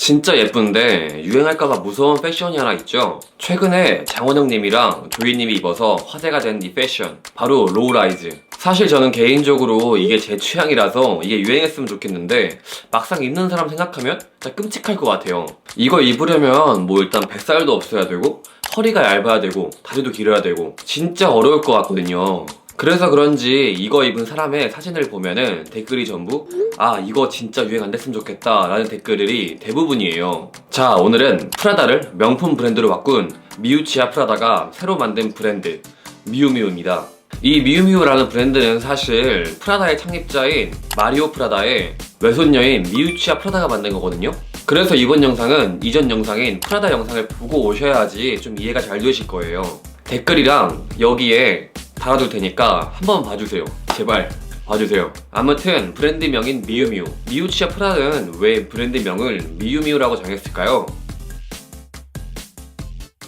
진짜 예쁜데 유행할까봐 무서운 패션이 하나 있죠. 최근에 장원영님이랑 조이님이 입어서 화제가 된 이 패션, 바로 로우라이즈. 사실 저는 개인적으로 이게 제 취향이라서 이게 유행했으면 좋겠는데 막상 입는 사람 생각하면 진짜 끔찍할 것 같아요. 이거 입으려면 뭐 일단 뱃살도 없어야 되고 허리가 얇아야 되고 다리도 길어야 되고 진짜 어려울 것 같거든요. 그래서 그런지 이거 입은 사람의 사진을 보면은 댓글이 전부 아 이거 진짜 유행 안 됐으면 좋겠다 라는 댓글들이 대부분이에요. 자, 오늘은 프라다를 명품 브랜드로 바꾼 미우치아 프라다가 새로 만든 브랜드 미우미우입니다. 이 미우미우라는 브랜드는 사실 프라다의 창립자인 마리오 프라다의 외손녀인 미우치아 프라다가 만든 거거든요. 그래서 이번 영상은 이전 영상인 프라다 영상을 보고 오셔야지 좀 이해가 잘 되실 거예요. 댓글이랑 여기에 달아둘 테니까 한번 봐주세요. 제발 봐주세요. 아무튼 브랜드명인 미우미우. 미우치아 프라다는 왜 브랜드명을 미우미우라고 정했을까요?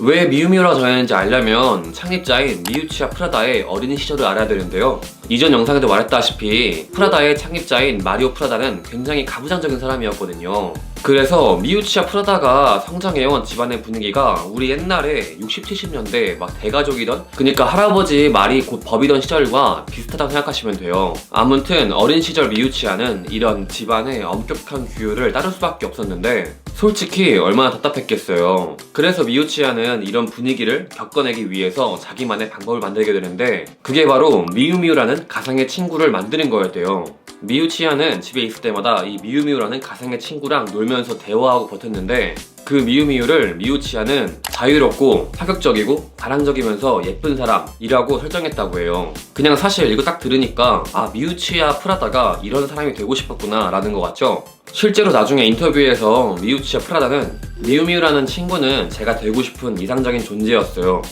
왜 미우미우라고 정했는지 알려면 창립자인 미우치아 프라다의 어린 시절을 알아야 되는데요. 이전 영상에도 말했다시피 프라다의 창립자인 마리오 프라다는 굉장히 가부장적인 사람이었거든요. 그래서 미우치아 프라다가 성장해온 집안의 분위기가 우리 옛날에 60, 70년대 막 대가족이던, 그러니까 할아버지 말이 곧 법이던 시절과 비슷하다고 생각하시면 돼요. 아무튼 어린 시절 미우치아는 이런 집안의 엄격한 규율을 따를 수밖에 없었는데 솔직히 얼마나 답답했겠어요. 그래서 미우치아는 이런 분위기를 겪어내기 위해서 자기만의 방법을 만들게 되는데 그게 바로 미우미우라는 가상의 친구를 만드는 거였대요. 미우치아는 집에 있을 때마다 이 미우미우라는 가상의 친구랑 놀면서 대화하고 버텼는데 그 미우미우를 미우치아는 자유롭고 파격적이고 자랑적이면서 예쁜 사람이라고 설정했다고 해요. 그냥 사실 이거 딱 들으니까 아 미우치아 프라다가 이런 사람이 되고 싶었구나 라는 거 같죠? 실제로 나중에 인터뷰에서 미우치아 프라다는 미우미우라는 친구는 제가 되고 싶은 이상적인 존재였어요.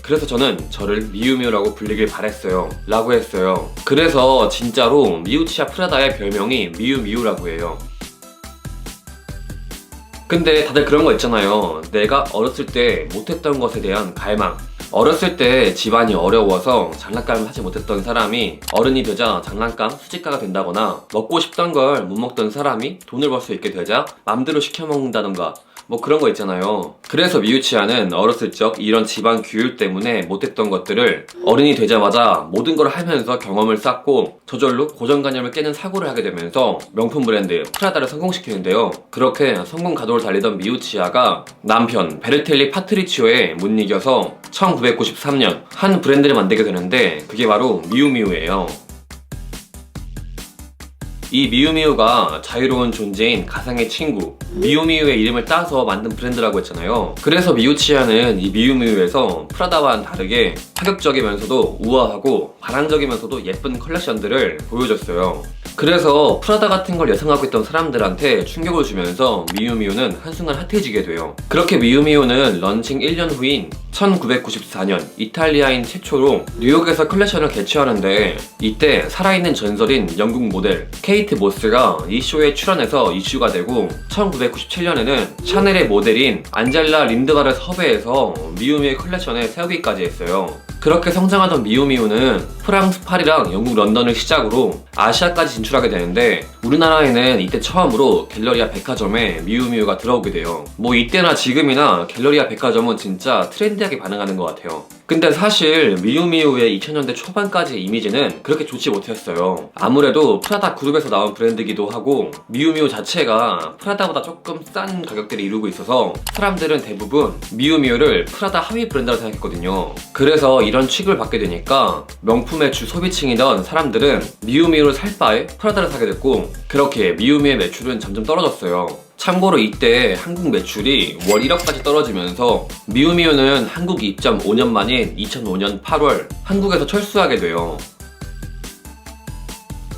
그래서 저는 저를 미우미우라고 불리길 바랬어요 라고 했어요. 그래서 진짜로 미우치아 프라다의 별명이 미우미우라고 해요. 근데 다들 그런 거 있잖아요. 내가 어렸을 때 못했던 것에 대한 갈망. 어렸을 때 집안이 어려워서 장난감을 하지 못했던 사람이 어른이 되자 장난감 수집가가 된다거나, 먹고 싶던 걸 못 먹던 사람이 돈을 벌 수 있게 되자 맘대로 시켜 먹는다던가 뭐 그런 거 있잖아요. 그래서 미우치아는 어렸을 적 이런 집안 규율 때문에 못했던 것들을 어른이 되자마자 모든 걸 하면서 경험을 쌓고 저절로 고정관념을 깨는 사고를 하게 되면서 명품 브랜드 프라다를 성공시키는데요. 그렇게 성공 가도를 달리던 미우치아가 남편 베르텔리 파트리치오에 못 이겨서 1993년 한 브랜드를 만들게 되는데 그게 바로 미우미우예요. 이 미우미우가 자유로운 존재인 가상의 친구 미우미우의 이름을 따서 만든 브랜드라고 했잖아요. 그래서 미우치아는 이 미우미우에서 프라다와는 다르게 파격적이면서도 우아하고 바람적이면서도 예쁜 컬렉션들을 보여줬어요. 그래서 프라다 같은 걸 예상하고 있던 사람들한테 충격을 주면서 미우미우는 한순간 핫해지게 돼요. 그렇게 미우미우는 런칭 1년 후인 1994년 이탈리아인 최초로 뉴욕에서 컬렉션을 개최하는데 이때 살아있는 전설인 영국 모델 케이트 모스가 이 쇼에 출연해서 이슈가 되고 1997년에는 샤넬의 모델인 안젤라 린드바를 섭외해서 미우미우의 컬렉션에 세우기까지 했어요. 그렇게 성장하던 미우미우는 프랑스 파리랑 영국 런던을 시작으로 아시아까지 진출하게 되는데 우리나라에는 이때 처음으로 갤러리아 백화점에 미우미우가 들어오게 돼요. 뭐 이때나 지금이나 갤러리아 백화점은 진짜 트렌디하게 반응하는 것 같아요. 근데 사실 미우미우의 2000년대 초반까지의 이미지는 그렇게 좋지 못했어요. 아무래도 프라다 그룹에서 나온 브랜드기도 하고 미우미우 자체가 프라다보다 조금 싼 가격대를 이루고 있어서 사람들은 대부분 미우미우를 프라다 하위 브랜드라고 생각했거든요. 그래서 이런 취급을 받게 되니까 명품의 주 소비층이던 사람들은 미우미우를 살 바에 프라다를 사게 됐고 그렇게 미우미우의 매출은 점점 떨어졌어요. 참고로 이때 한국 매출이 월 1억까지 떨어지면서 미우미우는 한국 입점 5년 만인 2005년 8월 한국에서 철수하게 돼요.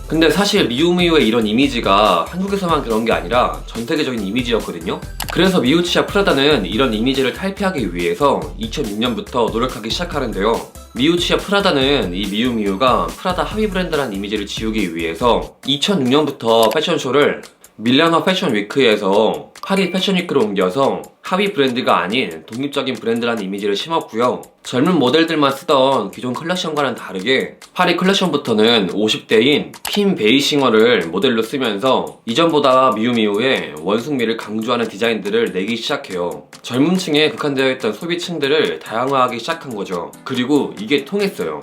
근데 사실 미우미우의 이런 이미지가 한국에서만 그런 게 아니라 전 세계적인 이미지였거든요. 그래서 미우치아 프라다는 이런 이미지를 탈피하기 위해서 2006년부터 노력하기 시작하는데요. 미우치아 프라다는 이 미우미우가 프라다 하위 브랜드라는 이미지를 지우기 위해서 2006년부터 패션쇼를 밀라노 패션 위크에서 파리 패션위크로 옮겨서 하위 브랜드가 아닌 독립적인 브랜드라는 이미지를 심었고요. 젊은 모델들만 쓰던 기존 컬렉션과는 다르게 파리 컬렉션부터는 50대인 킴 베이싱어를 모델로 쓰면서 이전보다 미우미우의 원숭미를 강조하는 디자인들을 내기 시작해요. 젊은 층에 국한되어 있던 소비층들을 다양화하기 시작한 거죠. 그리고 이게 통했어요.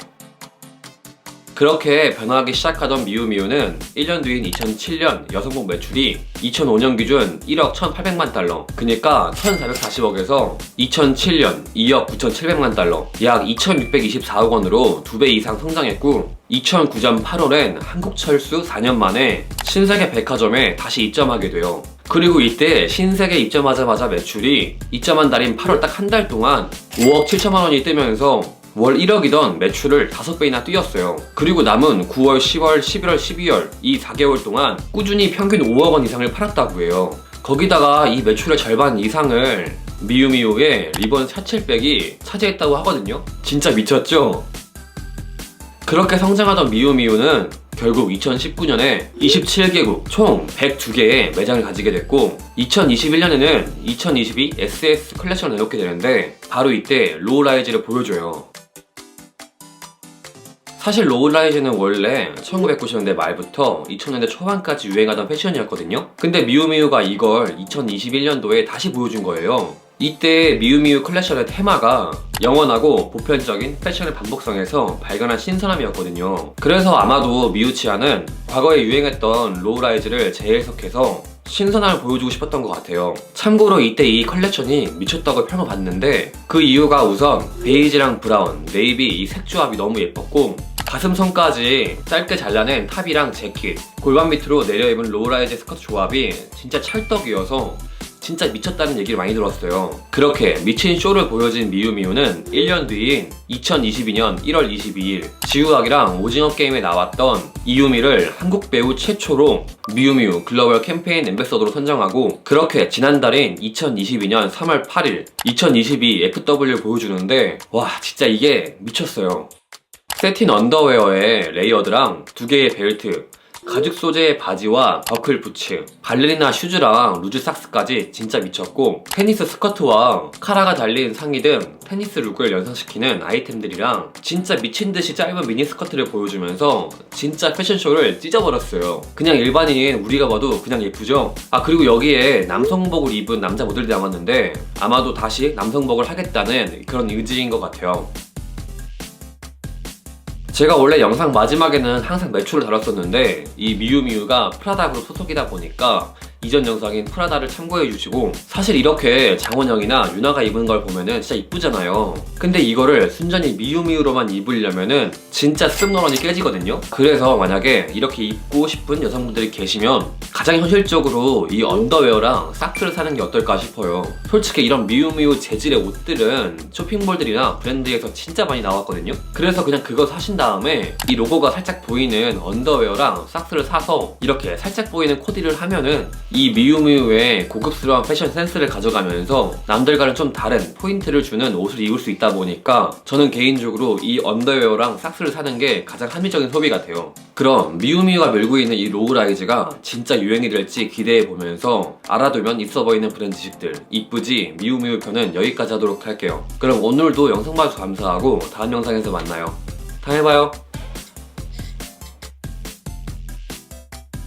그렇게 변화하기 시작하던 미우미우는 1년 뒤인 2007년 여성복 매출이 2005년 기준 1억 1,800만 달러, 그니까 1,440억에서 2007년 2억 9,700만 달러, 약 2,624억 원으로 2배 이상 성장했고 2009년 8월엔 한국철수 4년 만에 신세계 백화점에 다시 입점하게 돼요. 그리고 이때 신세계 입점하자마자 매출이 입점한 달인 8월 딱 한 달 동안 5억 7천만 원이 뜨면서 월 1억이던 매출을 5배나 뛰었어요. 그리고 남은 9월, 10월, 11월, 12월 이 4개월 동안 꾸준히 평균 5억 원 이상을 팔았다고 해요. 거기다가 이 매출의 절반 이상을 미우미우의 리본 샤칠백이 차지했다고 하거든요. 진짜 미쳤죠? 그렇게 성장하던 미우미우는 결국 2019년에 27개국 총 102개의 매장을 가지게 됐고 2021년에는 2022 SS 컬렉션을 내놓게 되는데 바로 이때 로우라이즈를 보여줘요. 사실 로우라이즈는 원래 1990년대 말부터 2000년대 초반까지 유행하던 패션이었거든요. 근데 미우미우가 이걸 2021년도에 다시 보여준 거예요. 이때 미우미우 컬렉션의 테마가 영원하고 보편적인 패션의 반복성에서 발견한 신선함이었거든요. 그래서 아마도 미우치아는 과거에 유행했던 로우라이즈를 재해석해서 신선함을 보여주고 싶었던 것 같아요. 참고로 이때 이 컬렉션이 미쳤다고 평을 받는데 그 이유가 우선 베이지랑 브라운, 네이비 이 색 조합이 너무 예뻤고 가슴선까지 짧게 잘라낸 탑이랑 재킷, 골반 밑으로 내려 입은 로우라이즈 스커트 조합이 진짜 찰떡이어서 진짜 미쳤다는 얘기를 많이 들었어요. 그렇게 미친 쇼를 보여진 미우미우는 1년 뒤인 2022년 1월 22일 지우학이랑 오징어 게임에 나왔던 이유미를 한국 배우 최초로 미우미우 글로벌 캠페인 앰베서더로 선정하고 그렇게 지난달인 2022년 3월 8일 2022 FW 보여주는데 와 진짜 이게 미쳤어요. 세틴 언더웨어에 레이어드랑 2개의 벨트, 가죽 소재의 바지와 버클 부츠, 발레리나 슈즈랑 루즈 삭스까지 진짜 미쳤고 테니스 스커트와 카라가 달린 상의 등 테니스 룩을 연상시키는 아이템들이랑 진짜 미친듯이 짧은 미니 스커트를 보여주면서 진짜 패션쇼를 찢어버렸어요. 그냥 일반인 우리가 봐도 그냥 예쁘죠? 아 그리고 여기에 남성복을 입은 남자 모델들이 나왔는데 아마도 다시 남성복을 하겠다는 그런 의지인 것 같아요. 제가 원래 영상 마지막에는 항상 매출을 다뤘었는데 이 미우미우가 프라다그룹 소속이다 보니까 이전 영상인 프라다를 참고해주시고 사실 이렇게 장원영이나 유나가 입은 걸 보면은 진짜 이쁘잖아요. 근데 이거를 순전히 미우미우로만 입으려면은 진짜 습노런이 깨지거든요. 그래서 만약에 이렇게 입고 싶은 여성분들이 계시면 가장 현실적으로 이 언더웨어랑 삭스를 사는 게 어떨까 싶어요. 솔직히 이런 미우미우 재질의 옷들은 쇼핑몰들이나 브랜드에서 진짜 많이 나왔거든요. 그래서 그냥 그거 사신 다음에 이 로고가 살짝 보이는 언더웨어랑 삭스를 사서 이렇게 살짝 보이는 코디를 하면은 이 미우미우의 고급스러운 패션 센스를 가져가면서 남들과는 좀 다른 포인트를 주는 옷을 입을 수 있다 보니까 저는 개인적으로 이 언더웨어랑 삭스를 사는 게 가장 합리적인 소비 같아요. 그럼 미우미우가 밀고 있는 이 로우라이즈가 진짜 유행이 될지 기대해보면서 알아두면 있어 보이는 브랜드식들 이쁘지 미우미우 편은 여기까지 하도록 할게요. 그럼 오늘도 영상 봐주셔서 감사하고 다음 영상에서 만나요. 다음에 봐요.